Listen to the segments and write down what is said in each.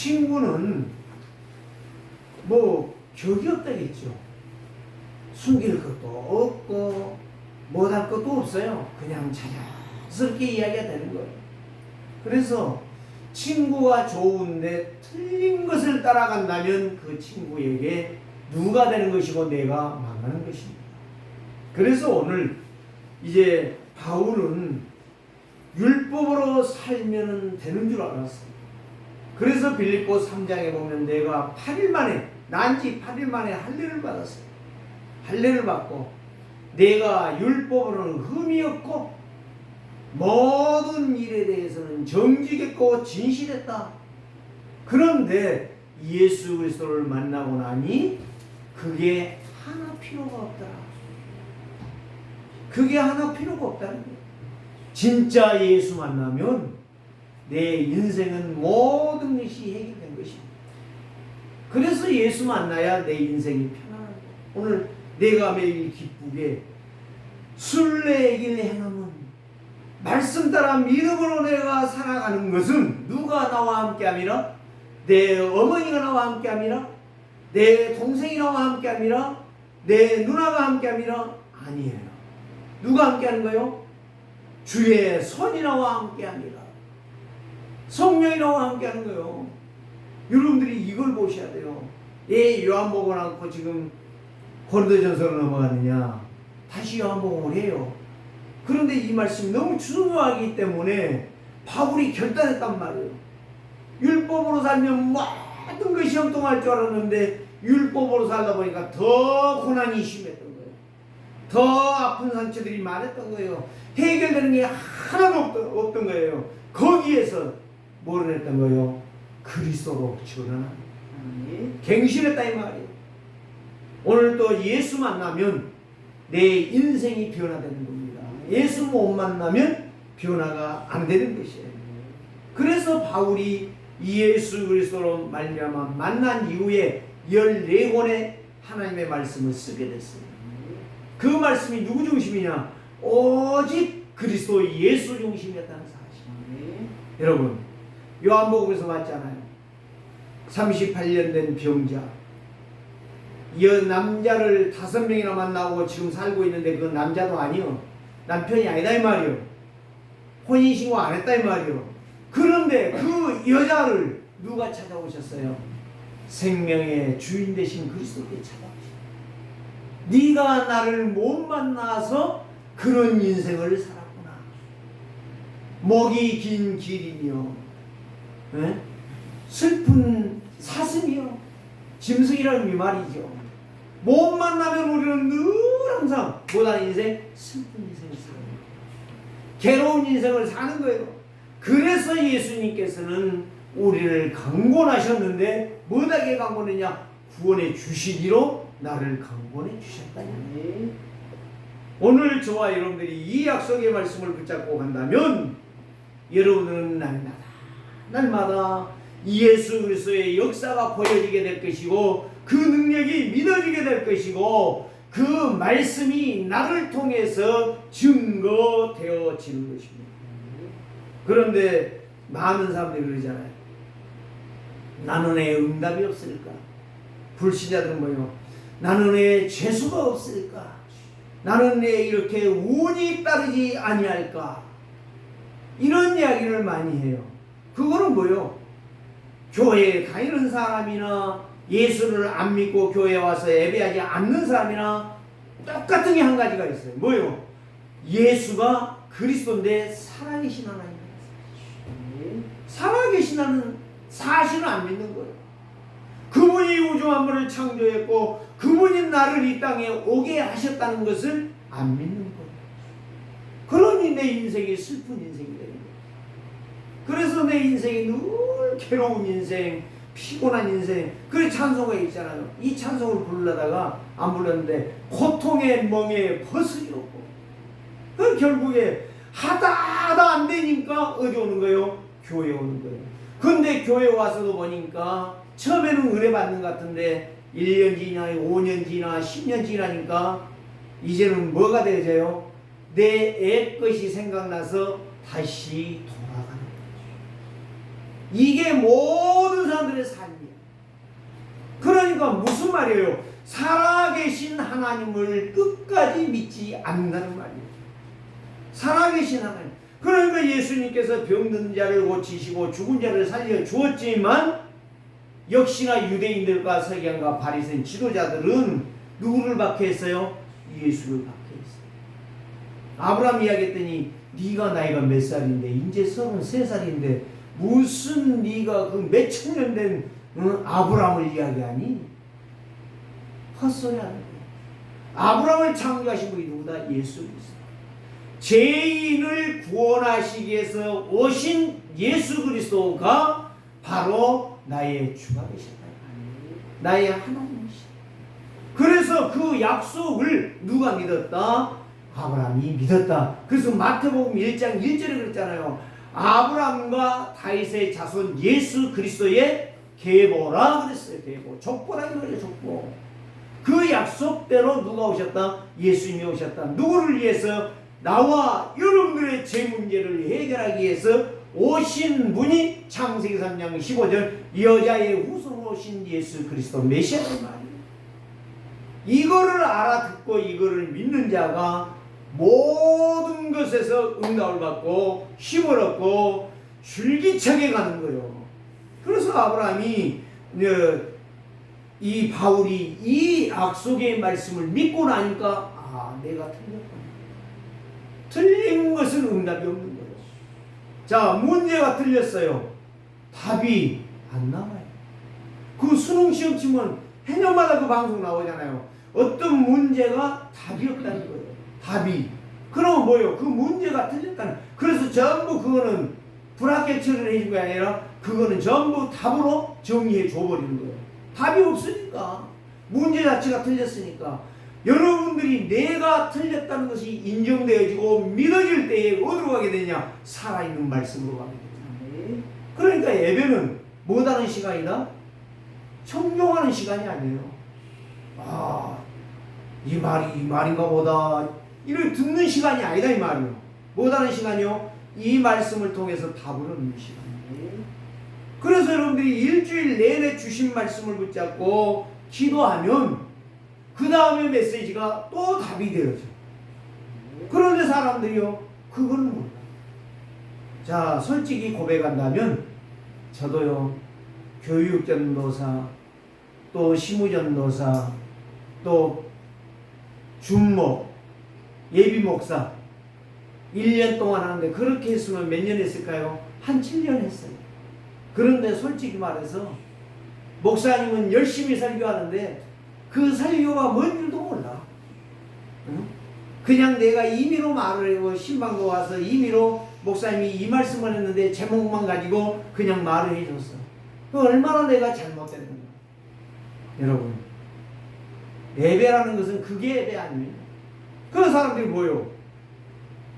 친구는 뭐 격이 없다겠죠. 숨길 것도 없고 못할 것도 없어요. 그냥 자연스럽게 이야기가 되는 거예요. 그래서 친구가 좋은데 틀린 것을 따라간다면 그 친구에게 누가 되는 것이고 내가 망하는 것입니다. 그래서 오늘 이제 바울은 율법으로 살면 되는 줄 알았어요. 그래서 빌립보 3장에 보면 내가 8일 만에 난지 8일 만에 할례를 받았어요. 할례를 받고 내가 율법으로는 흠이 없고 모든 일에 대해서는 정직했고 진실했다. 그런데 예수 그리스도를 만나고 나니 그게 하나 필요가 없더라. 그게 하나 필요가 없다는 거예요. 진짜 예수 만나면 내 인생은 모든 것이 해결된 것입니다. 그래서 예수 만나야 내 인생이 편안한 거예요. 오늘 내가 매일 기쁘게 순례의 길 행하면 말씀 따라 믿음으로 내가 살아가는 것은 누가 나와 함께 함이라? 내 어머니가 나와 함께 함이라? 내 동생이 나와 함께 함이라? 내 누나가 함께 함이라? 아니에요. 누가 함께 하는 거예요? 주의 손이 나와 함께 합니다. 성령이 나와 함께 하는 거예요. 여러분들이 이걸 보셔야 돼요. 예, 요한복음을 않고 지금 고린도전서로 넘어가느냐? 다시 요한복음을 해요. 그런데 이 말씀이 너무 중요하기 때문에 바울이 결단했단 말이에요. 율법으로 살면 모든 것이 형통할 줄 알았는데 율법으로 살다 보니까 더 고난이 심했던 거예요. 더 아픈 상처들이 많았던 거예요. 해결되는 게 하나도 없던 거예요. 거기에서 뭐를 했던 거예요? 그리스도로 전환하는 거예요. 갱신했다 이 말이에요. 오늘 또 예수 만나면 내 인생이 변화되는 겁니다. 예수 못 만나면 변화가 안 되는 것이에요. 그래서 바울이 예수 그리스도로 말미암아 만난 이후에 14권의 하나님의 말씀을 쓰게 됐어요. 그 말씀이 누구 중심이냐? 오직 그리스도 예수 중심이었다는 사실. 여러분, 요한복음에서 봤잖아요. 38년 된 병자, 이 남자를 5명이나 만나고 지금 살고 있는데 그 남자도 아니요, 남편이 아니다 이 말이요, 혼인신고 안 했다 이 말이요. 그런데 그 여자를 누가 찾아오셨어요? 생명의 주인 되신 그리스도께 찾아오셨어요. 네가 나를 못 만나서 그런 인생을 살았구나. 목이 긴 길이며 슬픈 사슴이요, 짐승이라는 이 말이죠. 못 만나면 우리는 늘 항상 못하는 인생, 슬픈 인생을 살아요. 괴로운 인생을 사는 거예요. 그래서 예수님께서는 우리를 강권하셨는데 뭐하게 강권했냐? 구원해 주시기로 나를 강권해 주셨다냐. 오늘 저와 여러분들이 이 약속의 말씀을 붙잡고 간다면 여러분은 날마다 예수 그리스도의 역사가 보여지게 될 것이고 그 능력이 믿어지게 될 것이고 그 말씀이 나를 통해서 증거되어지는 것입니다. 그런데 많은 사람들이 그러잖아요. 나는 왜 응답이 없을까? 불신자들은 뭐예요? 나는 왜 죄수가 없을까? 나는 왜 이렇게 운이 따르지 아니할까? 이런 이야기를 많이 해요. 그거는 뭐예요? 교회에 다니는 사람이나 예수를 안 믿고 교회에 와서 예배하지 않는 사람이나 똑같은 게 한 가지가 있어요. 뭐예요? 예수가 그리스도인데 살아계신 하나님, 살아계신다는 사실을 안 믿는 거예요. 그분이 우주 만물을 창조했고 그분이 나를 이 땅에 오게 하셨다는 것을 안 믿는 거예요. 그러니 내 인생이 슬픈 인생이 되는 거예요. 그래서 내 인생이 늘 괴로운 인생, 피곤한 인생. 그 찬송가 있잖아요. 이 찬송을 부르려다가 안 불렀는데 고통의 멍에 벗으리 없고, 그 결국에 하다 안 되니까 어디 오는 거예요? 교회 오는 거예요. 근데 교회 와서도 보니까 처음에는 은혜 받는 것 같은데 1년 지나 5년 지나 10년 지나니까 이제는 뭐가 되어져요? 내 옛 것이 생각나서 다시 돌아가는 거죠. 이게 모든 사람들의 말이에요. 살아계신 하나님을 끝까지 믿지 않는다는 말이에요. 살아계신 하나님. 그러니까 예수님께서 병든 자를 고치시고 죽은 자를 살려 주었지만 역시나 유대인들과 서기관과 바리새인 지도자들은 누구를 박해했어요? 예수를 박해했어요. 아브라함 이야기했더니 네가 나이가 몇 살인데 이제 33살인데 무슨 네가 그 몇천 년 된 아브라함을 이야기하니? 헛소리 하는 거예요. 아브라함을 창조하신 분이 누구다? 예수 그리스도. 죄인을 구원하시기 위해서 오신 예수 그리스도가 바로 나의 주가 되셨다. 나의 하나님이시다. 그래서 그 약속을 누가 믿었다? 아브라함이 믿었다. 그래서 마태복음 1장 1절에 그랬잖아요. 아브라함과 다윗의 자손 예수 그리스도의 계보라 그랬어요. 계보. 족보라 이거예요. 족보. 그 약속대로 누가 오셨다? 예수님이 오셨다. 누구를 위해서? 나와 여러분들의 죄 문제를 해결하기 위해서 오신 분이 창세기 3장 15절 여자의 후손으로 오신 예수 그리스도 메시아란 말이에요. 이거를 알아듣고 이거를 믿는 자가 모든 것에서 응답을 받고 힘을 얻고 줄기차게 가는 거예요. 그래서 아브라함이 이 바울이 이 약속의 말씀을 믿고 나니까 내가 틀렸구나. 틀린 것은 응답이 없는 거예요. 자, 문제가 틀렸어요. 답이 안 나와요. 그 수능 시험 치면 해년마다 그 방송 나오잖아요. 어떤 문제가 답이 없다는 거예요. 답이. 그럼 뭐예요? 그 문제가 틀렸다는. 그래서 전부 그거는 불합격 처리를 해준 게 아니라 그거는 전부 답으로 정리해 줘버리는 거예요. 답이 없으니까. 문제 자체가 틀렸으니까. 여러분들이 내가 틀렸다는 것이 인정되어지고 믿어질 때에 어디로 가게 되냐? 살아있는 말씀으로 가게 되잖아요. 그러니까 예배는 뭐다는 시간이다? 청종하는 시간이 아니에요. 이 말인가 보다. 이를 듣는 시간이 아니다 이 말이에요. 뭐다는 시간이요? 이 말씀을 통해서 답을 얻는 시간이에요. 그래서 여러분들이 일주일 내내 주신 말씀을 붙잡고 기도하면 그 다음에 메시지가 또 답이 되어져. 그런데 사람들이요, 그거는 몰라. 자, 솔직히 고백한다면 저도요, 교육전도사, 또 시무전도사, 또 준목, 예비목사 1년 동안 하는데 그렇게 했으면 몇 년 했을까요? 한 7년 했어요. 그런데 솔직히 말해서 목사님은 열심히 설교하는데 그 설교가 뭔 줄도 몰라. 응? 그냥 내가 임의로 말을 하고 신방도 와서 임의로 목사님이 이 말씀을 했는데 제목만 가지고 그냥 말을 해줬어. 그 얼마나 내가 잘못된 거야. 여러분, 예배라는 것은 그게 예배 아닙니까? 그런 사람들이 뭐요?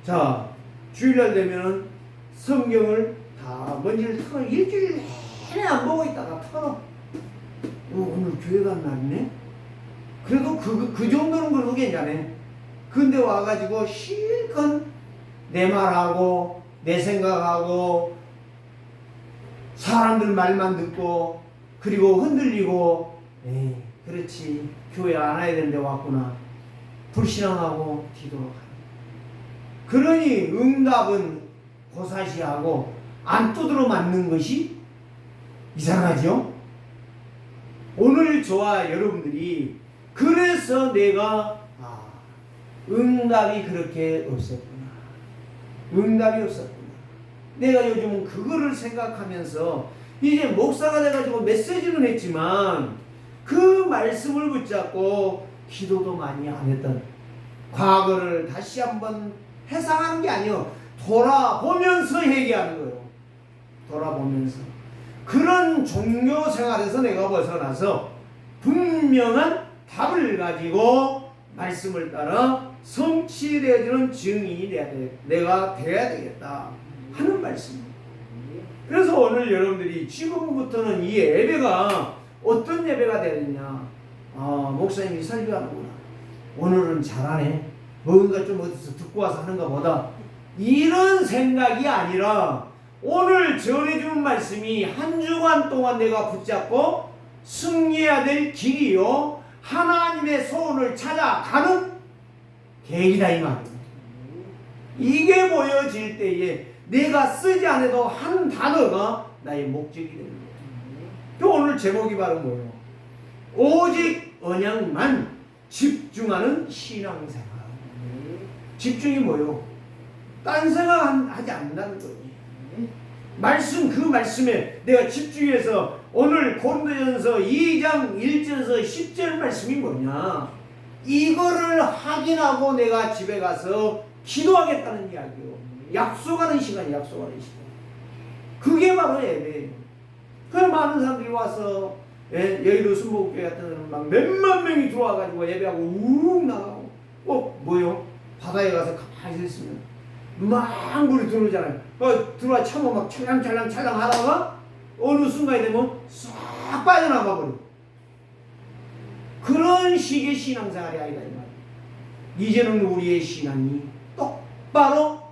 자, 주일날 되면은 성경을 다 먼지를 털어 일주일 내내 안 보고 있다가 털어. 오늘 교회 간 날이네? 그래도 그 정도는 그래도 괜찮네. 근데 와가지고 실컷 내 말하고 내 생각하고 사람들 말만 듣고 그리고 흔들리고 에이 그렇지 교회 안 와야 되는데 왔구나 불신앙하고 뒤돌아가. 그러니 응답은 고사시하고 안 두드러 맞는 것이 이상하죠? 오늘 저와 여러분들이 그래서 내가 응답이 그렇게 없었구나. 응답이 없었구나. 내가 요즘은 그거를 생각하면서 이제 목사가 돼가지고 메시지는 했지만 그 말씀을 붙잡고 기도도 많이 안 했던 과거를 다시 한번 회상하는 게 아니에요. 돌아보면서 얘기하는 거예요. 돌아보면서. 그런 종교 생활에서 내가 벗어나서 분명한 답을 가지고 말씀을 따라 성취되어지는 증인이 내가 돼야 되겠다 하는 말씀입니다. 그래서 오늘 여러분들이 지금부터는 이 예배가 어떤 예배가 되느냐. 목사님이 설교하는구나. 오늘은 잘하네. 뭔가 좀 어디서 듣고 와서 하는가 보다. 이런 생각이 아니라 오늘 전해주는 말씀이 한 주간 동안 내가 붙잡고 승리해야 될 길이요 하나님의 소원을 찾아가는 계기다 이 말이에요. 이게 보여질 때에 내가 쓰지 않아도 한 단어가 나의 목적이 되는 거예요. 오늘 제목이 바로 뭐예요? 오직 언약만 집중하는 신앙생활. 집중이 뭐예요? 딴 생각하지 않는다는 거지. 말씀 그 말씀에 내가 집중해서 오늘 고린도전서 2장 1절에서 10절 말씀이 뭐냐? 이거를 확인하고 내가 집에 가서 기도하겠다는 이야기요. 약속하는 시간, 약속하는 시간. 그게 바로 예배예요. 그 많은 사람들이 와서 여의도 순복음교회 같은 데는 막 몇만 명이 들어와가지고 예배하고 우웅 나가고 뭐요? 바다에 가서 가만히 있으면 막 물이 들어오잖아요. 들어와 참고 막 찰랑찰랑 하다가 어느 순간이 되면 싹 빠져나가 버려. 그런 식의 신앙생활이 아니다 이 말이에요. 이제는 우리의 신앙이 똑바로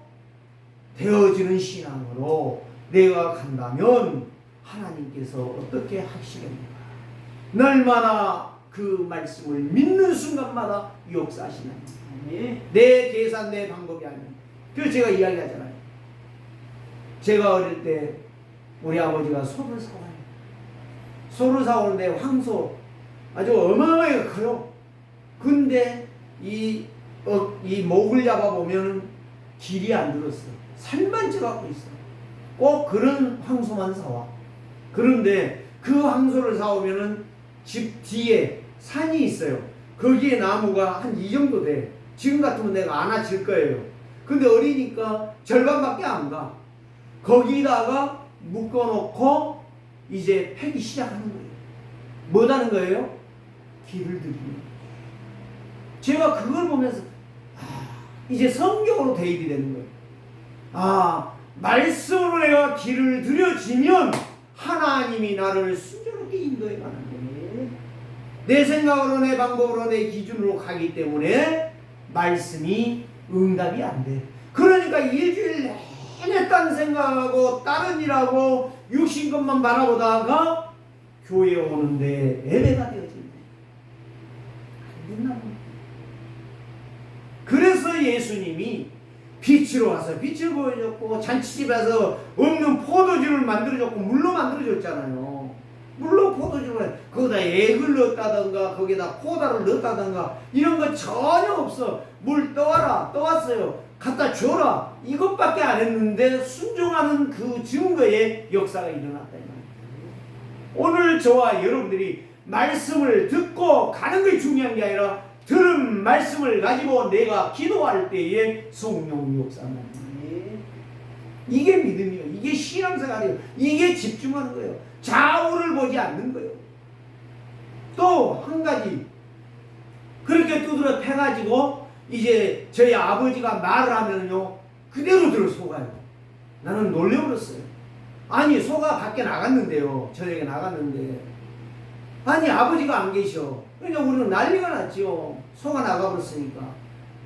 되어지는 신앙으로 내가 간다면 하나님께서 어떻게 하시겠는가? 날마다 그 말씀을 믿는 순간마다 역사하시는 내 계산 내 방법이 아니에요. 그래서 제가 이야기하잖아요. 제가 어릴 때 우리 아버지가 소를 사와요. 소를 사오는데 황소 아주 어마어마하게 커요. 근데 이 목을 잡아보면 길이 안 들었어. 살만 쪄갖고 있어. 꼭 그런 황소만 사와. 그런데 그 황소를 사오면은 집 뒤에 산이 있어요. 거기에 나무가 한 이 정도 돼. 지금 같으면 내가 안아칠 거예요. 근데 어리니까 절반밖에 안 가. 거기다가 묶어놓고 이제 패기 시작하는 거예요. 뭐라는 거예요? 길을 들이는 거예요. 제가 그걸 보면서 이제 성경으로 대입이 되는 거예요. 말씀으로 내가 길을 들여지면 하나님이 나를 순조롭게 인도해 가는 거예요. 내 생각으로 내 방법으로 내 기준으로 가기 때문에 말씀이 응답이 안 돼. 그러니까 일주일 내내 딴 생각하고 다른 일하고 육신 것만 바라보다가 교회에 오는데 예배가 되어진대. 안 된다고. 그래서 예수님이 빛으로 와서 빛을 보여줬고 잔치집에서 없는 포도주를 만들어줬고 물로 만들어줬잖아요. 물로 포도주를 거기다 액을 넣었다던가 거기다 포도를 넣었다던가 이런 거 전혀 없어. 물 떠와라. 떠왔어요. 갖다 줘라. 이것밖에 안 했는데 순종하는 그 증거의 역사가 일어났다. 오늘 저와 여러분들이 말씀을 듣고 가는 게 중요한 게 아니라 들은 말씀을 가지고 내가 기도할 때에 성령 역사는 이게 믿음이에요. 이게 신앙생활이에요. 이게 집중하는 거예요. 좌우를 보지 않는 거예요. 또 한 가지 그렇게 두드려 패가지고 이제 저희 아버지가 말을 하면요 그대로 들어 속아요. 나는 놀래버렸어요. 아니 소가 밖에 나갔는데요. 저녁에 나갔는데 아니 아버지가 안 계셔. 그러니까 우리는 난리가 났죠. 소가 나가버렸으니까.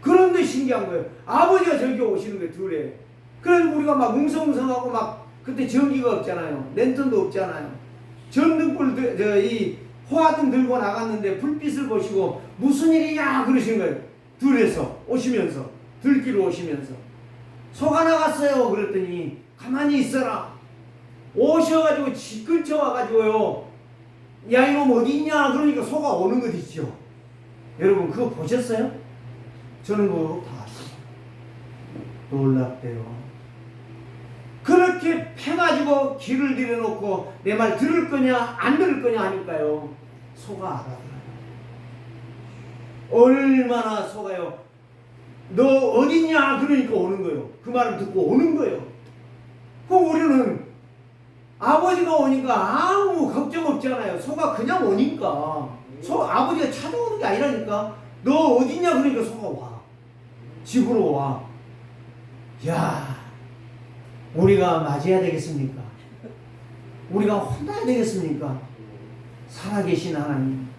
그런데 신기한 거예요. 아버지가 저기 오시는 거예요. 둘에. 그래서 우리가 막 웅성웅성하고 막 그때 전기가 없잖아요. 랜턴도 없잖아요. 전등불 이 호화등 들고 나갔는데 불빛을 보시고 무슨 일이냐 그러시는 거예요. 둘에서 오시면서 들기로 오시면서 소가 나갔어요. 그랬더니 가만히 있어라. 오셔가지고 집 근처 와가지고요. 야 이놈 어디 있냐 그러니까 소가 오는 것 있죠. 여러분 그거 보셨어요? 저는 그거 다 봤어요. 놀랍대요. 그렇게 패가지고 길을 들여놓고 내 말 들을 거냐 안 들을 거냐 하니까요 소가 알아들어요. 얼마나 소가요 너 어딨냐 그러니까 오는 거예요. 그 말을 듣고 오는 거예요. 그럼 우리는 아버지가 오니까 아무 걱정 없잖아요. 소가 그냥 오니까. 아버지가 찾아오는 게 아니라니까. 너 어딨냐 그러니까 소가 와. 집으로 와. 야, 우리가 맞아야 되겠습니까? 우리가 혼나야 되겠습니까? 살아계신 하나님.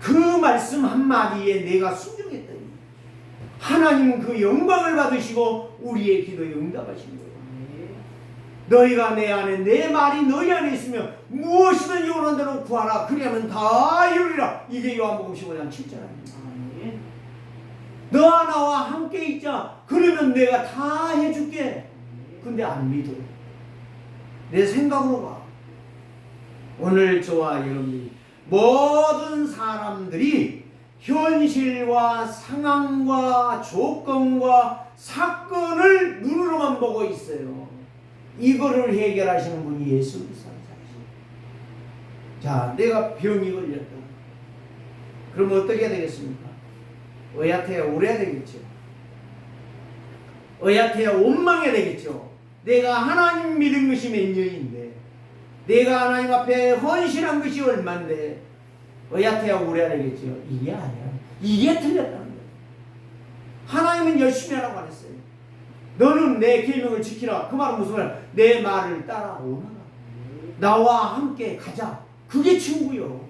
그 말씀 한마디에 내가 순종했더니 하나님은 그 영광을 받으시고 우리의 기도에 응답하신 거예요. 너희가 내 안에 내 말이 너희 안에 있으면 무엇이든 원하는 대로 구하라. 그리하면 다 이루리라. 이게 요한복음 15장 7절입니다. 너 나와 함께 있자. 그러면 내가 다 해줄게. 근데 안 믿어. 내 생각으로 봐. 오늘 저와 여러분이 모든 사람들이 현실과 상황과 조건과 사건을 눈으로만 보고 있어요. 이거를 해결하시는 분이 예수 그리스도입니다. 자, 내가 병이 걸렸다. 그럼 어떻게 해야 되겠습니까? 의약해야 울어야 되겠죠. 의약해야 원망해야 되겠죠. 내가 하나님 믿은 것이 몇 년인데, 내가 하나님 앞에 헌신한 것이 얼만데, 의약해야 울어야 되겠죠. 이게 아니야. 이게 틀렸다는 거예요. 하나님은 열심히 하라고 안 했어요. 너는 내 계명을 지키라. 그 말은 무슨 말이야? 내 말을 따라오너라. 나와 함께 가자. 그게 친구요.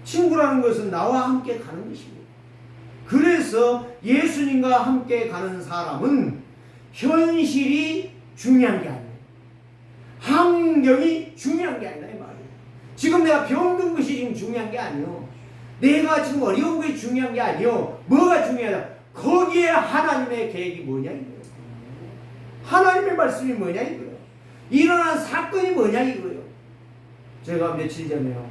친구라는 것은 나와 함께 가는 것입니다. 그래서 예수님과 함께 가는 사람은 현실이 중요한 게 아니에요. 환경이 중요한 게 아니다 이 말이에요. 지금 내가 병든 것이 지금 중요한 게 아니에요. 내가 지금 어려운 것이 중요한 게 아니에요. 뭐가 중요하다? 거기에 하나님의 계획이 뭐냐 이거예요. 하나님의 말씀이 뭐냐 이거예요. 일어난 사건이 뭐냐 이거예요. 제가 며칠 전에요,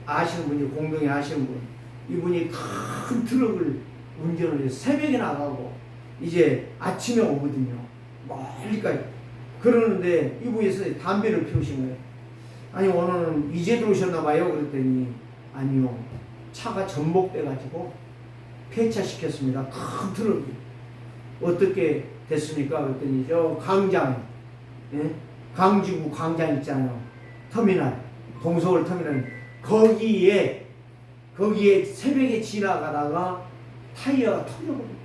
아시는 분이, 공동에 아시는 분, 이분이 큰 트럭을 운전을 해서 새벽에 나가고 이제 아침에 오거든요. 멀리까지. 그러는데 이분이 담배를 피우신 거예요. 아니 오늘은 이제 들어오셨나 봐요. 그랬더니 아니요, 차가 전복돼가지고 폐차시켰습니다. 큰 트럭이. 어떻게 됐습니까? 그랬더니 저 광장, 예? 강지구 광장 있잖아요. 터미널, 동서울 터미널, 거기에 새벽에 지나가다가 타이어가 터져버려요.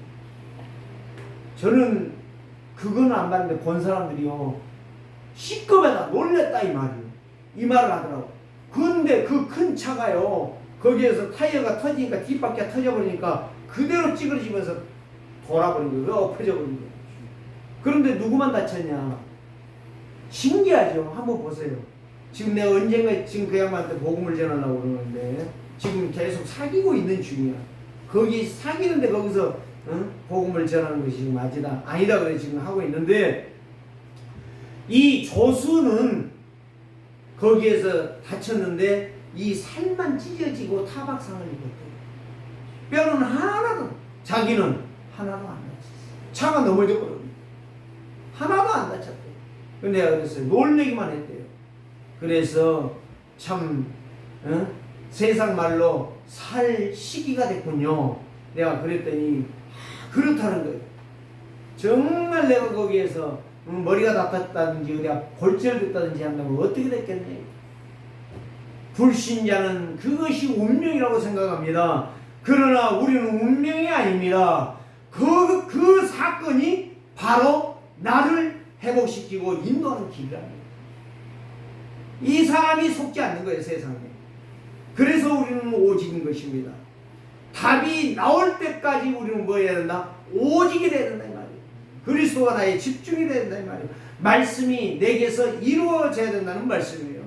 저는 그건 안 봤는데 본 사람들이요, 시급에다 놀랬다 이 말을 하더라고. 근데 그 큰 차가요, 거기에서 타이어가 터지니까, 뒷바퀴가 터져버리니까 그대로 찌그러지면서 돌아버린 거예요. 엎어져버린 거예요. 그런데 누구만 다쳤냐? 신기하죠? 한번 보세요. 지금 내가 언젠가 지금 그 양반한테 복음을 전하려고 그러는데 지금 계속 사귀고 있는 중이야. 거기 사귀는데 거기서 복음을 전하는 것이 지금 아니다 그래 지금 하고 있는데, 이 조수는 거기에서 다쳤는데 이 살만 찢어지고 타박상을 입었대요. 뼈는 하나도, 자기는 하나도 안 다쳤어. 차가 넘어져 버렸네. 하나도 안 다쳤대요. 근데 내가 그랬어요. 놀래기만 했대요. 그래서 참 세상 말로 살 시기가 됐군요. 내가 그랬더니 그렇다는 거예요. 정말 내가 거기에서 머리가 나빴다든지 어디가 골절됐다든지 한다면 어떻게 됐겠네. 불신자는 그것이 운명이라고 생각합니다. 그러나 우리는 운명이 아닙니다. 그 사건이 바로 나를 회복시키고 인도하는 길이랍니다. 이 사람이 속지 않는 거예요, 세상에. 그래서 우리는 오직인 것입니다. 답이 나올 때까지 우리는 뭐 해야 된다? 오직이 돼야 된다 이 말이에요. 그리스도가 나의 집중이 돼야 된다 이 말이에요. 말씀이 내게서 이루어져야 된다는 말씀이에요.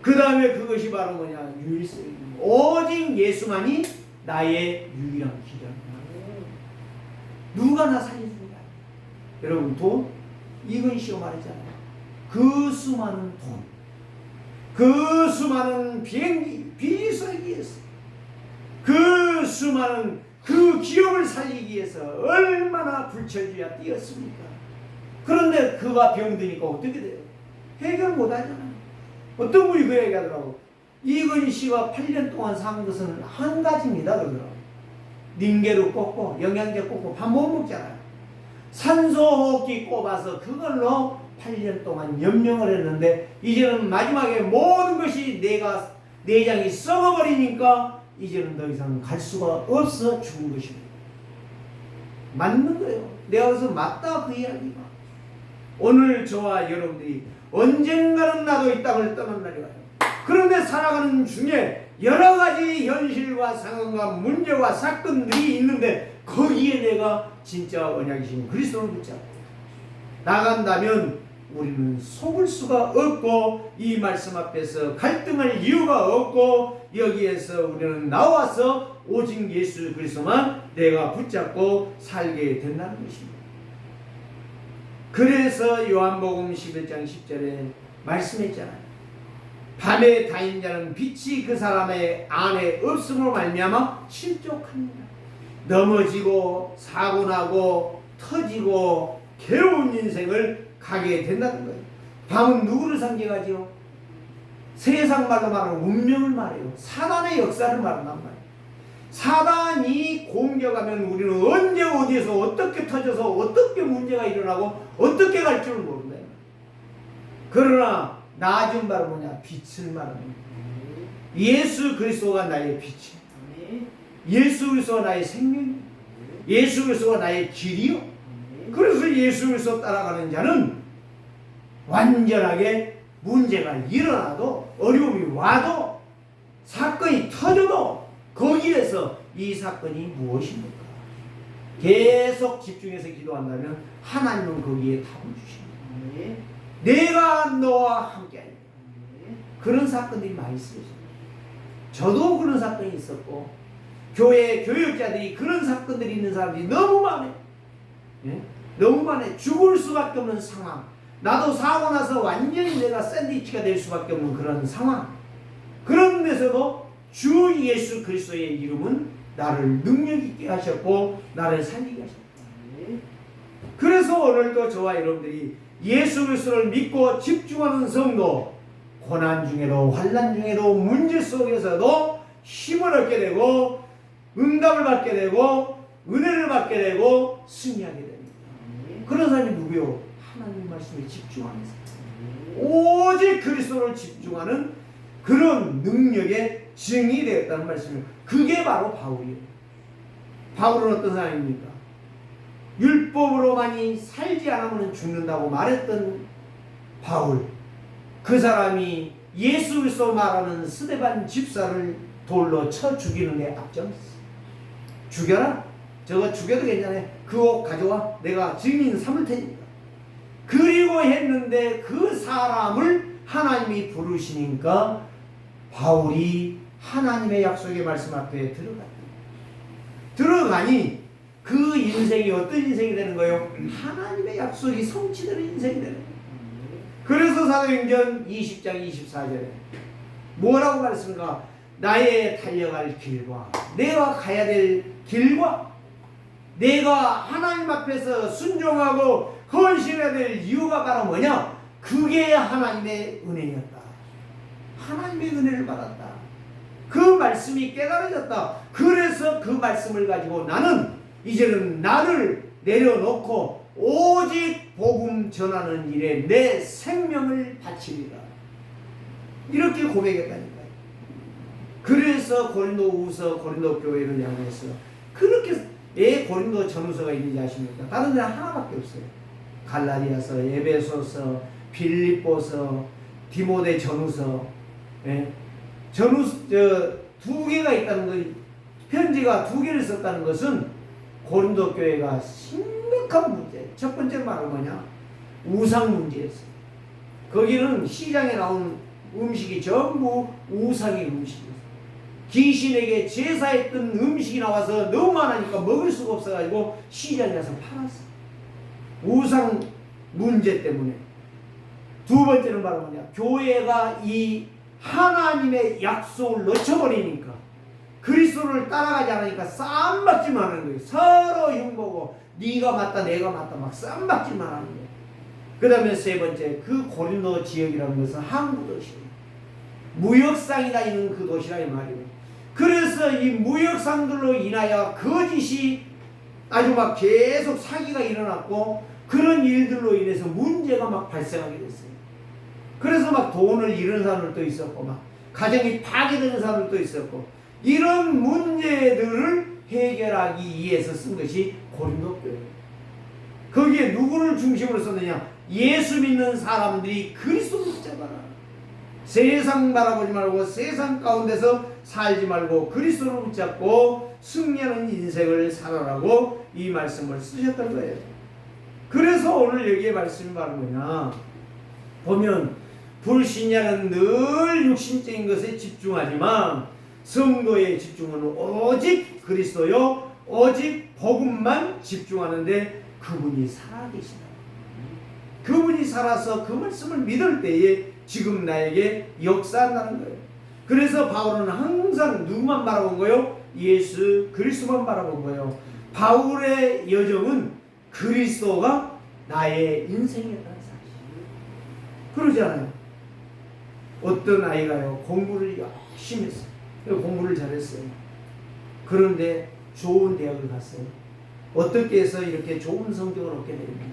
그 다음에 그것이 바로 뭐냐? 유일성입니다. 오직 예수만이 나의 유일한 길이랍니다. 누가 나 살려주냐? 여러분, 돈? 이건 시험하잖아요. 그 수많은 돈, 그 수많은 비행기, 비서기 위해서, 그 수많은 그 기업을 살리기 위해서 얼마나 불철주야 뛰었습니까? 그런데 그가 병드니까 어떻게 돼요? 해결 못하잖아요. 어떤 분이 그 얘기하더라고. 이건희 씨가 8년 동안 산 것은 한 가지입니다 그러더라고. 닌게루 꽂고 영양제 꽂고 밥 못 먹잖아요. 산소호흡기 꼽아서 그걸로 8년 동안 염려를 했는데 이제는 마지막에 모든 것이 내장이 썩어버리니까 이제는 더 이상 갈 수가 없어 죽은 것입니다. 맞는 거예요. 내가 그래서 맞다 그 이야기가. 오늘 저와 여러분들이 언젠가는 나도 이 땅을 떠난 날이 와요. 그런데 살아가는 중에 여러 가지 현실과 상황과 문제와 사건들이 있는데 거기에 내가 진짜 언약이신 그리스도를 붙잡고 나간다면 우리는 속을 수가 없고 이 말씀 앞에서 갈등할 이유가 없고 여기에서 우리는 나와서 오직 예수 그리스도만 내가 붙잡고 살게 된다는 것입니다. 그래서 요한복음 11장 10절에 말씀했잖아요. 밤에 다닌 자는 빛이 그 사람의 안에 없음으로 말미암아 실족합니다. 넘어지고 사고나고 터지고 괴로운 인생을 가게 된다는 거예요. 밤은 누구를 상징하지요? 세상 말로 말하는 운명을 말해요. 사단의 역사를 말한단 말이에요. 사단이 공격하면 우리는 언제 어디에서 어떻게 터져서 어떻게 문제가 일어나고 어떻게 갈 줄을 모른다. 그러나 나중 바로 뭐냐? 빛을 말합니다. 예수 그리스도가 나의 빛이에요. 예수 그리스도가 나의 생명이에요. 예수 그리스도가 나의 길이요. 그래서 예수 그리스도 따라가는 자는 완전하게 문제가 일어나도 어려움이 와도 사건이 터져도 거기에서 이 사건이 무엇입니까? 계속 집중해서 기도한다면 하나님은 거기에 답을 주십니다. 내가 너와 함께하리라. 그런 사건들이 많이 있어요. 저도 그런 사건이 있었고 교회 교육자들이 그런 사건들이 있는 사람들이 너무 많아요. 예? 너무 많아요. 죽을 수밖에 없는 상황. 나도 사고 나서 완전히 내가 샌드위치가 될 수밖에 없는 그런 상황. 그런 데서도 주 예수 그리스도의 이름은 나를 능력 있게 하셨고 나를 살리게 하셨다. 그래서 오늘도 저와 여러분들이 예수 그리스도를 믿고 집중하는 성도, 고난 중에도 환난 중에도 문제 속에서도 힘을 얻게 되고 응답을 받게 되고 은혜를 받게 되고 승리하게 됩니다. 그런 사람이 누구요? 하나님 말씀에 집중하는 사람. 오직 그리스도를 집중하는 그런 능력의 증이 되었다는 말씀이에요. 그게 바로 바울이에요. 바울은 어떤 사람입니까? 율법으로만이 살지 않으면 죽는다고 말했던 바울. 그 사람이 예수 그리스도 말하는 스데반 집사를 돌로 쳐 죽이는 데 앞장섰어요. 죽여라. 저거 죽여도 괜찮아요. 그 옷 가져와. 내가 증인 삼을 테니까. 그리고 했는데 그 사람을 하나님이 부르시니까 바울이 하나님의 약속의 말씀 앞에 들어가니 그 인생이 어떤 인생이 되는 거예요? 하나님의 약속이 성취되는 인생이 되는 거예요. 그래서 사도행전 20장 24절에 뭐라고 말했습니까? 나의 달려갈 길과 내가 가야 될 길과 내가 하나님 앞에서 순종하고 헌신해야 될 이유가 바로 뭐냐? 그게 하나님의 은혜였다. 하나님의 은혜를 받았다. 그 말씀이 깨달아졌다. 그래서 그 말씀을 가지고 나는 이제는 나를 내려놓고 오직 복음 전하는 일에 내 생명을 바치리라. 이렇게 고백했다니까요. 그래서 고린도후서 고린도 교회를 향해서 그렇게 왜 고린도 전후서가 있는지 아십니까? 다른 데는 하나밖에 없어요. 갈라디아서, 에베소서, 빌립보서, 디모데 전후서, 예? 전후서 두 개가 있다는 거, 편지가 두 개를 썼다는 것은 고린도 교회가 심각한 문제. 첫 번째 말은 뭐냐? 우상 문제였어요. 거기는 시장에 나온 음식이 전부 우상의 음식이었어요. 귀신에게 제사했던 음식이 나와서 너무 많으니까 먹을 수가 없어가지고 시장에 가서 팔았어요. 우상 문제 때문에. 두 번째는 바로 뭐냐? 교회가 이 하나님의 약속을 놓쳐버리니까 그리스도를 따라가지 않으니까 쌈박질만 하는 거예요. 서로 흉보고 네가 맞다 내가 맞다 막 쌈박질만 하는 거예요. 그 다음에 세 번째, 그 고린도 지역이라는 것은 항구 도시예요. 무역상이 다니는 그 도시라 이 말이에요. 그래서 이 무역상들로 인하여 거짓이 아주 막 계속 사기가 일어났고 그런 일들로 인해서 문제가 막 발생하게 됐어요. 그래서 막 돈을 잃은 사람들도 있었고 막 가정이 파괴되는 사람들도 있었고 이런 문제들을 해결하기 위해서 쓴 것이 고린도 교회. 거기에 누구를 중심으로 썼느냐? 예수 믿는 사람들이 그리스도를 붙잡아라. 세상 바라보지 말고 세상 가운데서 살지 말고 그리스도를 붙잡고 승리하는 인생을 살아라고 이 말씀을 쓰셨던 거예요. 그래서 오늘 여기에 말씀이 바로 뭐냐? 보면 불신자는 늘 육신적인 것에 집중하지만 성도의 집중은 오직 그리스도요, 오직 복음만 집중하는데 그분이 살아계시다. 그분이 살아서 그 말씀을 믿을 때에 지금 나에게 역사한다는 거예요. 그래서 바울은 항상 누구만 바라본 거예요? 예수 그리스도만 바라본 거예요. 바울의 여정은 그리스도가 나의 인생이었다는 사실. 그러잖아요. 어떤 아이가요, 공부를 열심히 했어요. 공부를 잘했어요. 그런데 좋은 대학을 갔어요. 어떻게 해서 이렇게 좋은 성적을 얻게 됩니까?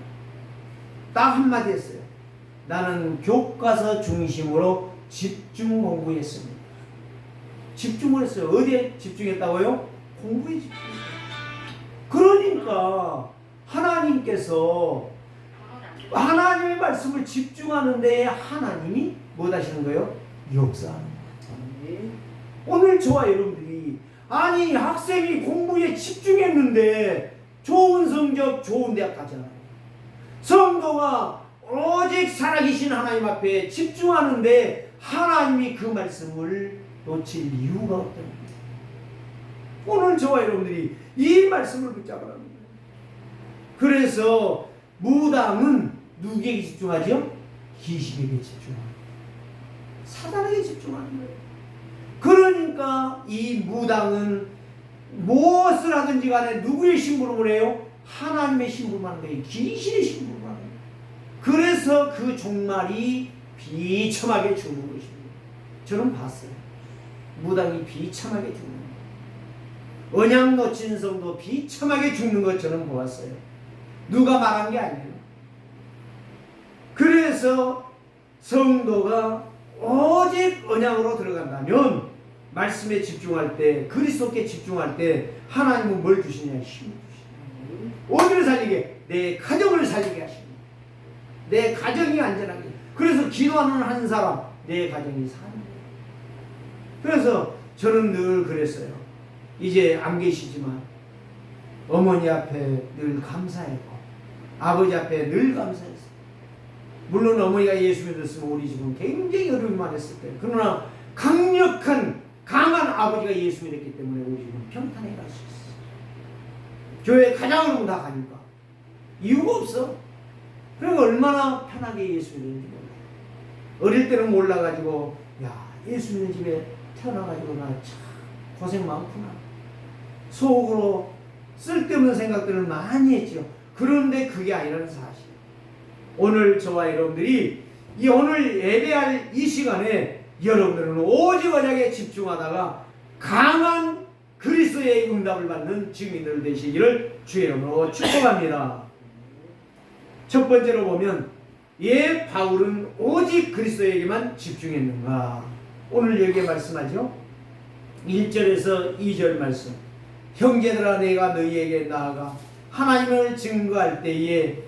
딱 한마디 했어요. 나는 교과서 중심으로 집중 공부했습니다. 집중을 했어요. 어디에 집중했다고요? 공부에 집중했어요. 그러니까 하나님께서 하나님의 말씀을 집중하는 데에 하나님이 뭐 하시는 거예요? 역사하는 거예요. 오늘 저와 여러분들이 아니 학생이 공부에 집중했는데 좋은 성적 좋은 대학 가잖아요. 성도가 오직 살아계신 하나님 앞에 집중하는데 하나님이 그 말씀을 놓칠 이유가 없다는 거예요. 오늘 저와 여러분들이 이 말씀을 붙잡으라는 거예요. 그래서 무당은 누구에게 집중하죠? 귀신에게 집중하는 거예요. 사단에게 집중하는 거예요. 그러니까 이 무당은 무엇을 하든지 간에 누구의 심부름을 해요? 하나님의 심부름을 하는 거예요. 귀신의 심부름을 하는 거예요. 그래서 그 종말이 비참하게 죽는 것입니다. 저는 봤어요. 무당이 비참하게 죽는 거예요. 언약 놓친 성도 비참하게 죽는 것 저는 보았어요. 누가 말한 게 아니에요. 그래서 성도가 오직 언약으로 들어간다면 말씀에 집중할 때, 그리스도께 집중할 때 하나님은 뭘 주시냐? 힘을 주시냐. 어디를 살리게? 내 가정을 살리게 하십니다. 내 가정이 안전하게. 그래서 기도하는 한 사람, 내 가정이 사는 거예요. 그래서 저는 늘 그랬어요. 이제 안 계시지만 어머니 앞에 늘 감사했고 아버지 앞에 늘 감사했어요. 물론 어머니가 예수 믿었으면 우리 집은 굉장히 어려움이 많았을 거예요. 그러나 강력한 강한 아버지가 예수 믿었기 때문에 우리 집은 평탄해 갈 수 있어요. 교회 가자 그러면 다 가니까 이유가 없어. 그러니까 얼마나 편하게 예수 믿는지 몰라요. 어릴 때는 몰라가지고 야 예수 믿는 집에 태어나가지고 나 참 고생 많구나. 속으로 쓸데없는 생각들을 많이 했죠. 그런데 그게 아니라는 사실. 오늘 저와 여러분들이 이 오늘 예배할 이 시간에 여러분들은 오직 언약에 집중하다가 강한 그리스도의 응답을 받는 증인들 되시기를 주의 이름으로 축복합니다. 첫 번째로 보면 바울은 오직 그리스도에게만 집중했는가? 오늘 여기에 말씀하죠. 1절에서 2절 말씀. 형제들아 내가 너희에게 나아가 하나님을 증거할 때에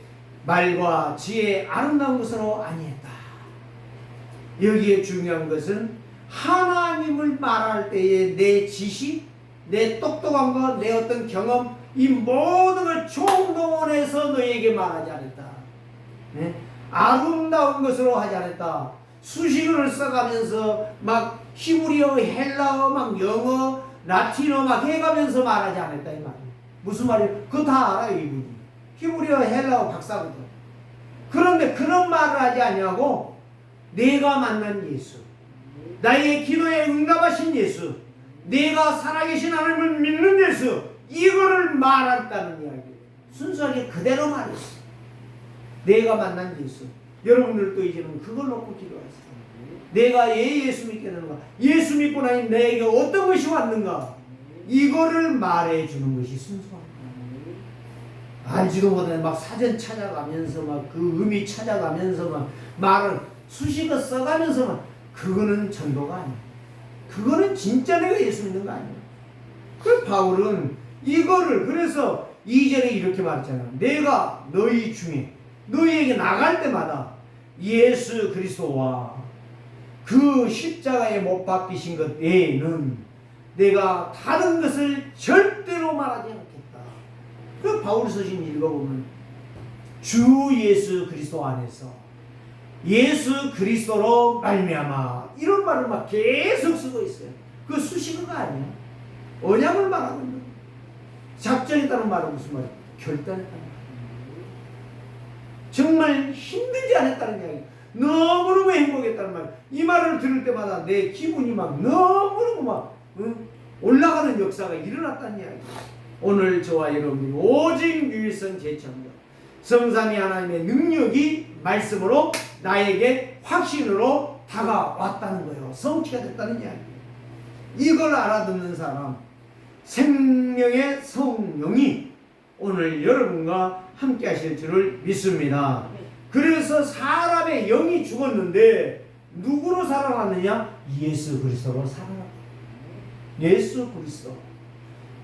말과 지혜의 아름다운 것으로 아니했다. 여기에 중요한 것은 하나님을 말할 때에 내 지식, 내 똑똑한 것, 내 어떤 경험 이 모든 걸 총동원해서 너희에게 말하지 않았다. 네? 아름다운 것으로 하지 않았다. 수식어를 써가면서 막 히브리어, 헬라어, 막 영어, 라틴어 막 해가면서 말하지 않았다 이 말이에요. 무슨 말이에요? 그거 다 알아요 이분이. 히브리어, 헬라어 박사거든. 그런데 그런 말을 하지 아니하고 내가 만난 예수, 나의 기도에 응답하신 예수, 내가 살아계신 하나님을 믿는 예수, 이거를 말했다는 이야기예요. 순수하게 그대로 말했어요. 내가 만난 예수. 여러분들도 이제는 그걸 놓고 기도하세요. 내가 예수 믿게 되는가? 예수 믿고 나니 내게 어떤 것이 왔는가? 이거를 말해주는 것이 순수합니다. 알지도 못하는 막 사전 찾아가면서 막 그 의미 찾아가면서 막 말을 수식어 써가면서 막 그거는 전도가 아니에요. 그거는 진짜 내가 예수 믿는 거 아니에요. 그 바울은 이거를 그래서 2절에 이렇게 말했잖아요. 내가 너희 중에 너희에게 나갈 때마다 예수 그리스도와 그 십자가에 못 박히신 것 외에는 내가 다른 것을 절대로 말하지 않겠다. 그 바울 서신 읽어보면 주 예수 그리스도 안에서 예수 그리스도로 말미암아 이런 말을 막 계속 쓰고 있어요. 그 수식어가 아니야. 언약을 말하고 있는 거예요. 작정했다는 말은 무슨 말이야? 결단했다는 말이야. 정말 힘들지 않았다는 이야기. 너무너무 행복했다는 말. 이 말을 들을 때마다 내 기분이 막 너무너무 막 올라가는 역사가 일어났다는 이야기. 오늘 저와 여러분이 오직 유일성 제창자 성삼위 하나님의 능력이 말씀으로 나에게 확신으로 다가왔다는 거예요. 성취가 됐다는 이야기. 이걸 알아듣는 사람, 생명의 성령이 오늘 여러분과 함께 하실 줄을 믿습니다. 그래서 사람의 영이 죽었는데 누구로 살아났느냐? 예수 그리스도로 살아났다. 예수 그리스도.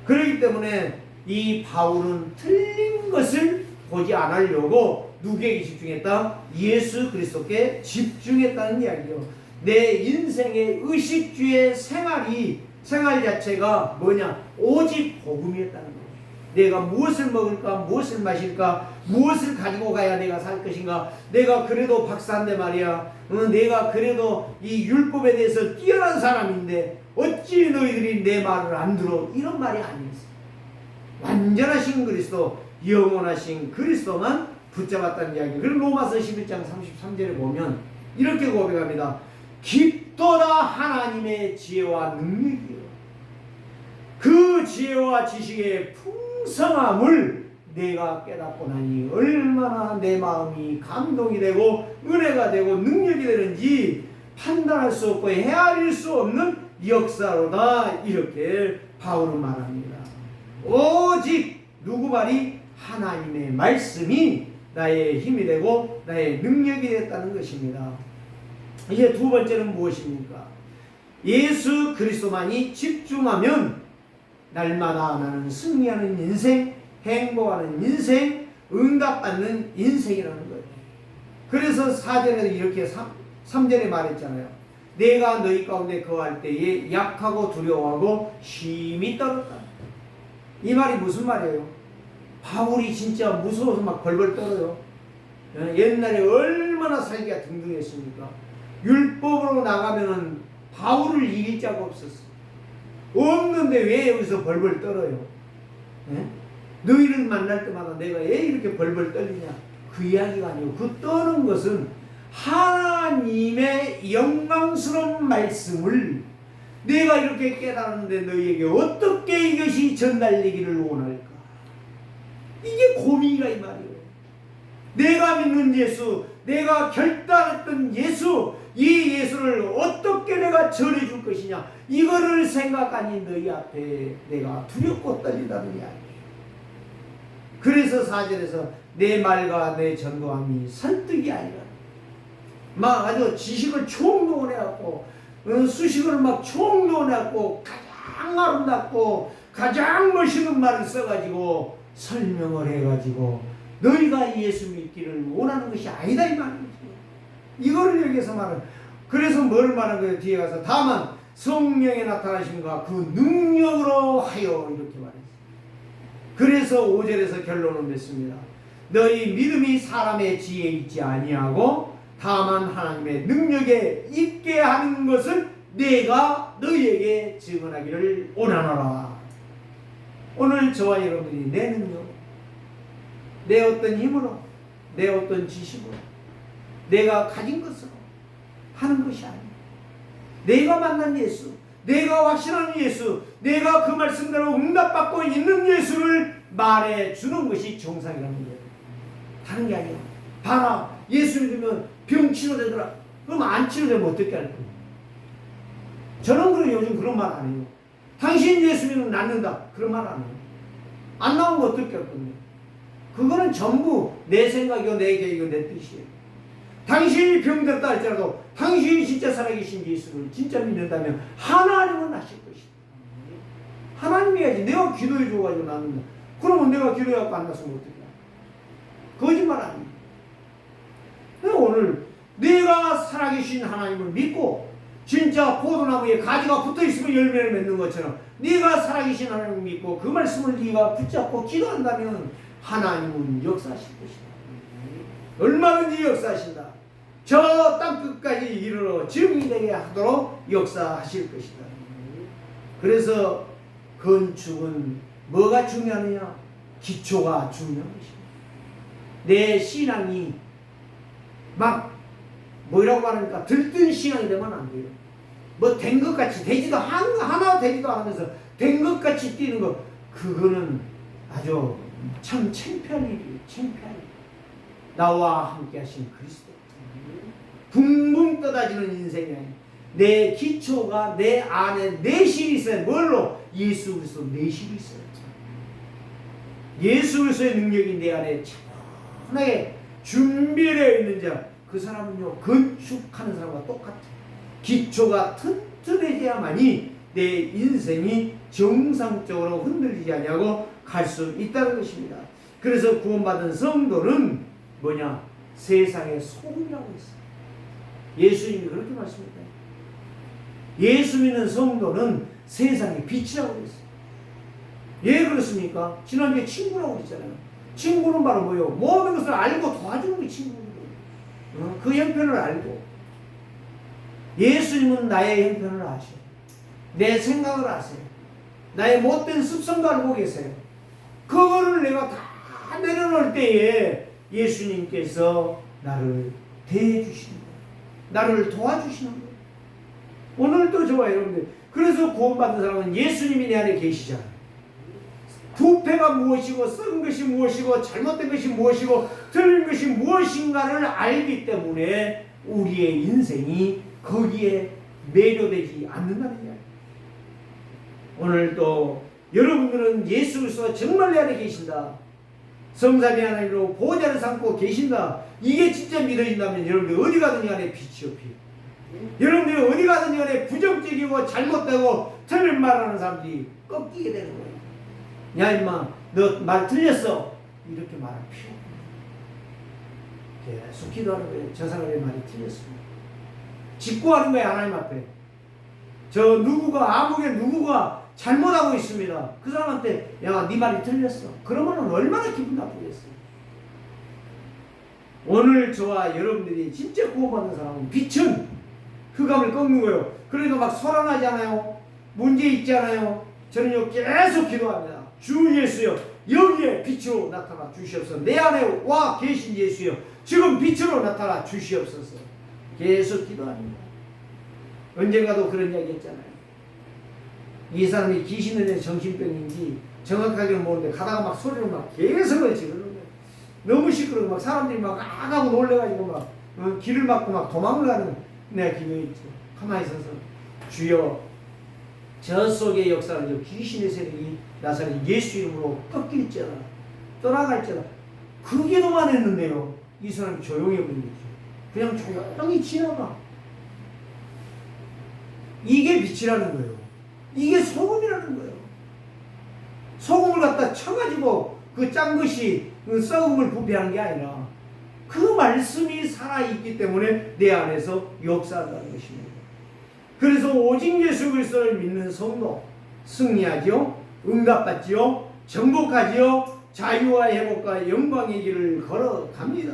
그렇기 때문에 이 바울은 틀린 것을 보지 않으려고 누구에게 집중했다? 예수 그리스도께 집중했다는 이야기요. 내 인생의 의식주의 생활 자체가 뭐냐? 오직 복음이었다는 거예요. 내가 무엇을 먹을까, 무엇을 마실까, 무엇을 가지고 가야 내가 살 것인가. 내가 그래도 박사인데 말이야. 내가 그래도 이 율법에 대해서 뛰어난 사람인데 어찌 너희들이 내 말을 안 들어. 이런 말이 아니었어요. 완전하신 그리스도, 영원하신 그리스도만 붙잡았다는 이야기. 그리고 로마서 11장 33절에 보면 이렇게 고백합니다. 깊도다 하나님의 지혜와 능력이요. 그 지혜와 지식의 풍성함을 내가 깨닫고 나니 얼마나 내 마음이 감동이 되고 은혜가 되고 능력이 되는지 판단할 수 없고 헤아릴 수 없는 역사로다. 이렇게 바울은 말합니다. 오직 누구 말이? 하나님의 말씀이 나의 힘이 되고 나의 능력이 됐다는 것입니다. 이제 두 번째는 무엇입니까? 예수 그리스도만이 집중하면 날마다 나는 승리하는 인생, 행복하는 인생, 응답받는 인생이라는 거예요. 그래서 4절에도 이렇게 3절에 말했잖아요. 내가 너희 가운데 거할 때에 약하고 두려워하고 심히 떨었다. 이 말이 무슨 말이에요? 바울이 진짜 무서워서 막 벌벌 떨어요. 옛날에 얼마나 살기가 등등했습니까? 율법으로 나가면은 바울을 이길 자가 없었어. 없는데 왜 여기서 벌벌 떨어요? 너희를 만날 때마다 내가 왜 이렇게 벌벌 떨리냐? 그 이야기가 아니고 그 떠는 것은 하나님의 영광스러운 말씀을 내가 이렇게 깨달았는데 너희에게 어떻게 이것이 전달되기를 원할까? 이게 고민이라 이 말이에요. 내가 믿는 예수, 내가 결단했던 예수, 이 예수를 어떻게 내가 전해줄 것이냐, 이거를 생각하니 너희 앞에 내가 두렵고 떨린다는 이야기예요. 그래서 4절에서 내 말과 내 전도함이 설득이 아니라 막 아주 지식을 총동원해갖고 수식을 막 총동원해갖고 가장 아름답고 가장 멋있는 말을 써가지고 설명을 해가지고 너희가 예수 믿기를 원하는 것이 아니다 이 말이죠. 이거를 여기서 말은. 그래서 뭘 말한 거예요? 뒤에 가서 다만 성령의 나타나심과 그 능력으로 하여 이렇게 말했어요. 그래서 5절에서 결론을 맺습니다. 너희 믿음이 사람의 지혜에 있지 아니하고 다만 하나님의 능력에 있게 하는 것을 내가 너희에게 증언하기를 원하노라. 오늘 저와 여러분이 내 능력, 내 어떤 힘으로, 내 어떤 지식으로, 내가 가진 것으로 하는 것이 아니에요. 내가 만난 예수, 내가 확신하는 예수, 내가 그 말씀대로 응답받고 있는 예수를 말해주는 것이 정상이라는 거예요. 다른 게 아니에요. 봐라, 예수 믿으면 병 치료되더라. 그럼 안 치료되면 어떻게 할 거예요? 저는 그럼 요즘 그런 말 안 해요. 당신 예수 믿으면 낫는다. 그런 말 안 해요. 안 나오면 어떻게 할 건데? 그거는 전부 내 생각이고 내 계획이고 내 뜻이에요. 당신이 병들었다 할지라도 당신이 진짜 살아계신 예수를 진짜 믿는다면 하나님은 나실 것이다. 하나님이 해야지. 내가 기도해 줘가지고 낫는다. 그러면 내가 기도해갖고 안 났으면 어떡해? 거짓말 아닙니다. 오늘 내가 살아계신 하나님을 믿고 진짜 포도나무에 가지가 붙어있으면 열매를 맺는 것처럼 네가 살아계신 하나님을 믿고 그 말씀을 네가 붙잡고 기도한다면 하나님은 역사하실 것이다. 얼마든지 역사하신다. 저 땅끝까지 이르러 증인되게 하도록 역사하실 것이다. 그래서 건축은 뭐가 중요하느냐? 기초가 중요한 것입니다. 내 신앙이 막 뭐라고 하니까 들뜬 신앙이 되면 안 돼요. 뭐 된 것 같이 되지도 하나 되지도 않으면서 된 것 같이 뛰는 거, 그거는 아주 참 창피한 일이에요. 창피한 일. 나와 함께 하신 그리스도. 붕붕 떠다지는 인생이 내 기초가 내 안에 내실이 있어요. 뭘로? 예수 그리스도 내실이 있어요. 예수 그리스도의 능력이 내 안에 차분하게 준비되어 있는 자, 그 사람은요 건축하는 사람과 똑같아요. 기초가 튼튼해져야만이 내 인생이 정상적으로 흔들리지 않냐고 갈 수 있다는 것입니다. 그래서 구원받은 성도는 뭐냐? 세상의 소금이라고 했어요. 예수님이 그렇게 말씀했어요. 예수 믿는 성도는 세상의 빛이라고 했어요. 왜 그렇습니까? 지난주에 친구라고 했잖아요. 친구는 바로 뭐예요? 모든 것을 알고 도와주는 게 친구예요. 그 형편을 알고. 예수님은 나의 형편을 아셔요. 내 생각을 아세요. 나의 못된 습성도 알고 계세요. 그거를 내가 다 내려놓을 때에 예수님께서 나를 대해주시는 거예요. 나를 도와주시는 거예요. 오늘도 좋아요, 여러분들. 그래서 구원받은 사람은 예수님이 내 안에 계시잖아요. 부패가 무엇이고 썩은 것이 무엇이고 잘못된 것이 무엇이고 틀린 것이 무엇인가를 알기 때문에 우리의 인생이 거기에 매료되지 않는다는 이야기. 오늘도 여러분들은 예수 그리스도가 정말 내 안에 계신다. 성삼위 하나님으로 보좌를 삼고 계신다. 이게 진짜 믿어진다면 여러분들 어디 가든지 간에 빛이요 빛. 여러분들이 어디 가든지 간에 부정적이고 잘못되고 틀린 말하는 사람들이 꺾이게 되는 거예요. 야 임마 너 말 틀렸어. 이렇게 말할 필요 없어요. 계속 기도하는 거예요. 저 사람의 말이 틀렸습니다. 직고하는 거예요. 하나님 앞에. 저 누구가 아무개 누구가 잘못하고 있습니다. 그 사람한테 야 네 말이 틀렸어. 그러면 얼마나 기분 나쁘겠어요. 오늘 저와 여러분들이 진짜 구원받는 사람은 빛은 흑암을 꺾는 거예요. 그러니까 막 소란하지 않아요. 문제 있지 않아요. 저는요 계속 기도합니다. 주 예수여 여기에 빛으로 나타나 주시옵소서. 내 안에 와 계신 예수여 지금 빛으로 나타나 주시옵소서. 계속 기도합니다. 언젠가도 그런 이야기 했잖아요. 이 사람이 귀신 들린 정신병인지 정확하게는 모르는데 가다가 막 소리를 막 계속 지르는 거예요. 너무 시끄러워. 막 사람들이 막 하고 놀래가지고 막 길을 막고 막 도망을 가는 내가 기분이 있죠. 가만히 있어서 주여 저 속의 역사를 귀신의 세력이 나사렛 예수 이름으로 꺾일지어다 떠나갈지어다 그 기도만 했는데요 이 사람이 조용해 버린 거죠. 그냥 조용히 지나가. 이게 빛이라는 거예요. 이게 소금이라는 거예요. 소금을 갖다 쳐가지고 그 짠 것이 그 썩음을 부패하는 게 아니라 그 말씀이 살아있기 때문에 내 안에서 역사한다는 것입니다. 그래서 오직 예수 그리스도를 믿는 성도 승리하지요, 응답받지요, 정복하지요, 자유와 회복과 영광의 길을 걸어갑니다.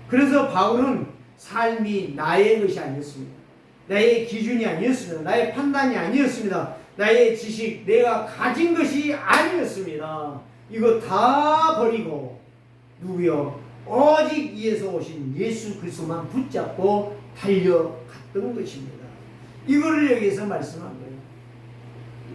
그래서 바울은 삶이 나의 것이 아니었습니다. 나의 기준이 아니었습니다. 나의 판단이 아니었습니다. 나의 지식, 내가 가진 것이 아니었습니다. 이거 다 버리고 누구요? 오직 이에서 오신 예수 그리스도만 붙잡고 달려갔던 것입니다. 이거를 여기서 말씀한 거예요.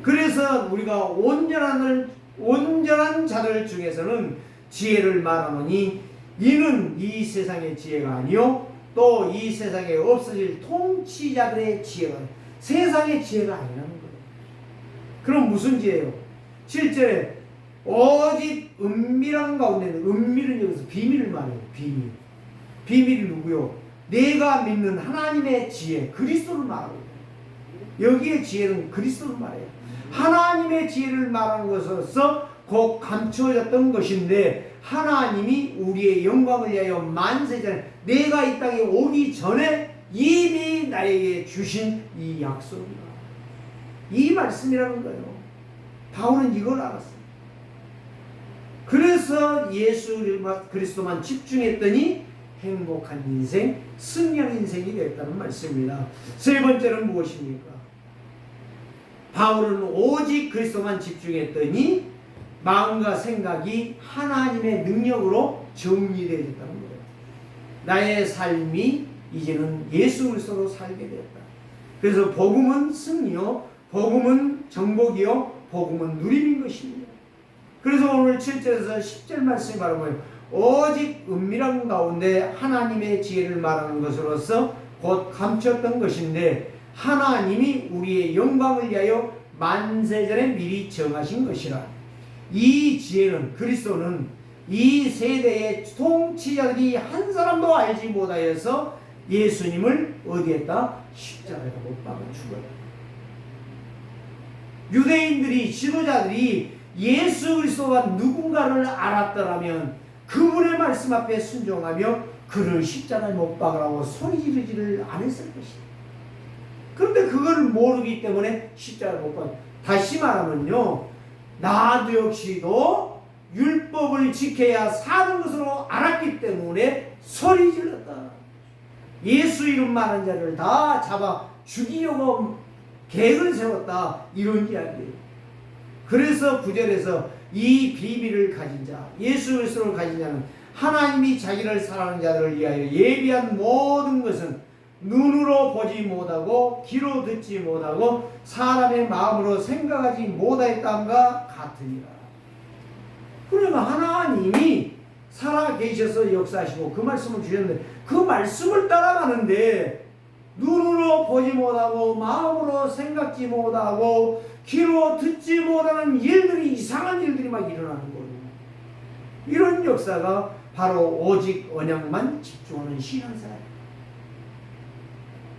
그래서 우리가 온전한 자들 중에서는 지혜를 말하노니 이는 이 세상의 지혜가 아니요 또 이 세상에 없어질 통치자들의 지혜가 세상의 지혜가 아니라는 거예요. 그럼 무슨 지혜예요? 7절에 오직 은밀한 가운데 은밀은 여기서 비밀을 말해요. 비밀이 누구요? 내가 믿는 하나님의 지혜 그리스도를 말하고 있어요. 여기에 지혜는 그리스도를 말해요. 하나님의 지혜를 말하는 것으로서 곧 감추어졌던 것인데 하나님이 우리의 영광을 위하여 만세전에 내가 이 땅에 오기 전에 이미 나에게 주신 이 약속이다. 이 말씀이라는 거예요. 바울은 이걸 알았어요. 그래서 예수 그리스도만 집중했더니 행복한 인생, 승리한 인생이 됐다는 말씀입니다. 세 번째는 무엇입니까? 바울은 오직 그리스도만 집중했더니 마음과 생각이 하나님의 능력으로 정리되어졌다는 거예요. 나의 삶이 이제는 예수 그리스도로 살게 되었다. 그래서 복음은 승리요, 복음은 정복이요, 복음은 누림인 것입니다. 그래서 오늘 7절에서 10절 말씀이 바로 뭐예요? 오직 은밀한 가운데 하나님의 지혜를 말하는 것으로서 곧 감췄던 것인데 하나님이 우리의 영광을 위하여 만세전에 미리 정하신 것이라. 이 지혜는, 그리스도는 이 세대의 통치자들이 한 사람도 알지 못하여서 예수님을 어디에다? 십자가에다 못 박아 죽어요. 유대인들이, 지도자들이 예수 그리스도가 누군가를 알았더라면 그분의 말씀 앞에 순종하며 그를 십자가에 못 박으라고 소리 지르지를 않았을 것이다. 그런데 그걸 모르기 때문에 십자가에 못 박아요. 다시 말하면요, 나도 역시도 율법을 지켜야 사는 것으로 알았기 때문에 소리 질렀다. 예수 이름 많은 자를 다 잡아 죽이려고 계획을 세웠다. 이런 이야기예요. 그래서 9절에서 이 비밀을 가진 자, 예수 그리스도를 가진 자는 하나님이 자기를 사랑하는 자들을 위하여 예비한 모든 것은 눈으로 보지 못하고 귀로 듣지 못하고 사람의 마음으로 생각하지 못하였다함과 같으니라. 그러니까 하나님이 살아 계셔서 역사하시고 그 말씀을 주셨는데 그 말씀을 따라가는데 눈으로 보지 못하고 마음으로 생각지 못하고 귀로 듣지 못하는 일들이, 이상한 일들이 막 일어나는 거예요. 이런 역사가 바로 오직 언약만 집중하는 신앙생활.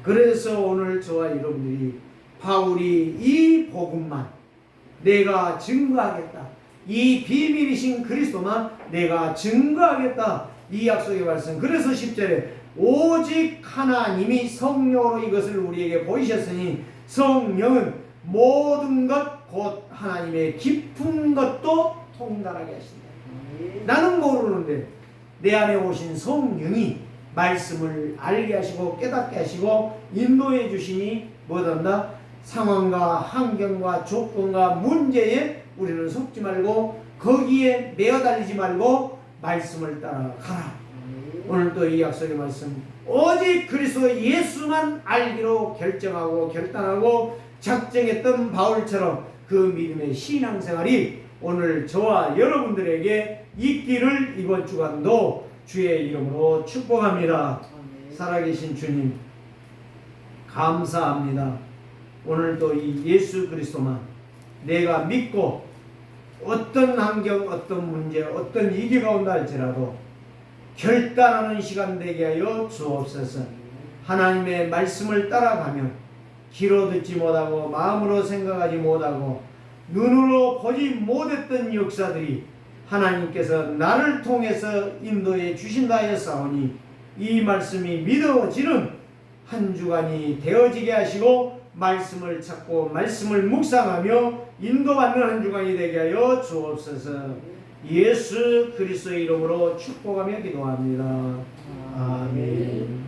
그래서 오늘 저와 여러분들이 바울이 이 복음만 내가 증거하겠다, 이 비밀이신 그리스도만 내가 증거하겠다, 이 약속의 말씀. 그래서 10절에 오직 하나님이 성령으로 이것을 우리에게 보이셨으니 성령은 모든 것 곧 하나님의 깊은 것도 통달하게 하신다. 나는 모르는데 내 안에 오신 성령이 말씀을 알게 하시고 깨닫게 하시고 인도해 주시니 뭐든다? 상황과 환경과 조건과 문제에 우리는 속지 말고 거기에 매어 달리지 말고 말씀을 따라가라. 오늘 또 이 약속의 말씀, 오직 그리스도 예수만 알기로 결정하고 결단하고 작정했던 바울처럼 그 믿음의 신앙생활이 오늘 저와 여러분들에게 있기를 이번 주간도 주의 이름으로 축복합니다. 살아계신 주님 감사합니다. 오늘도 이 예수 그리스도만 내가 믿고 어떤 환경, 어떤 문제, 어떤 위기가 온다 할지라도 결단하는 시간 되게 하여 주옵소서. 하나님의 말씀을 따라가면 귀로 듣지 못하고 마음으로 생각하지 못하고 눈으로 보지 못했던 역사들이 하나님께서 나를 통해서 인도해 주신다 하였사오니 이 말씀이 믿어지는 한 주간이 되어지게 하시고 말씀을 찾고 말씀을 묵상하며 인도받는 한 주간이 되게 하여 주옵소서. 예수 그리스도의 이름으로 축복하며 기도합니다. 아멘.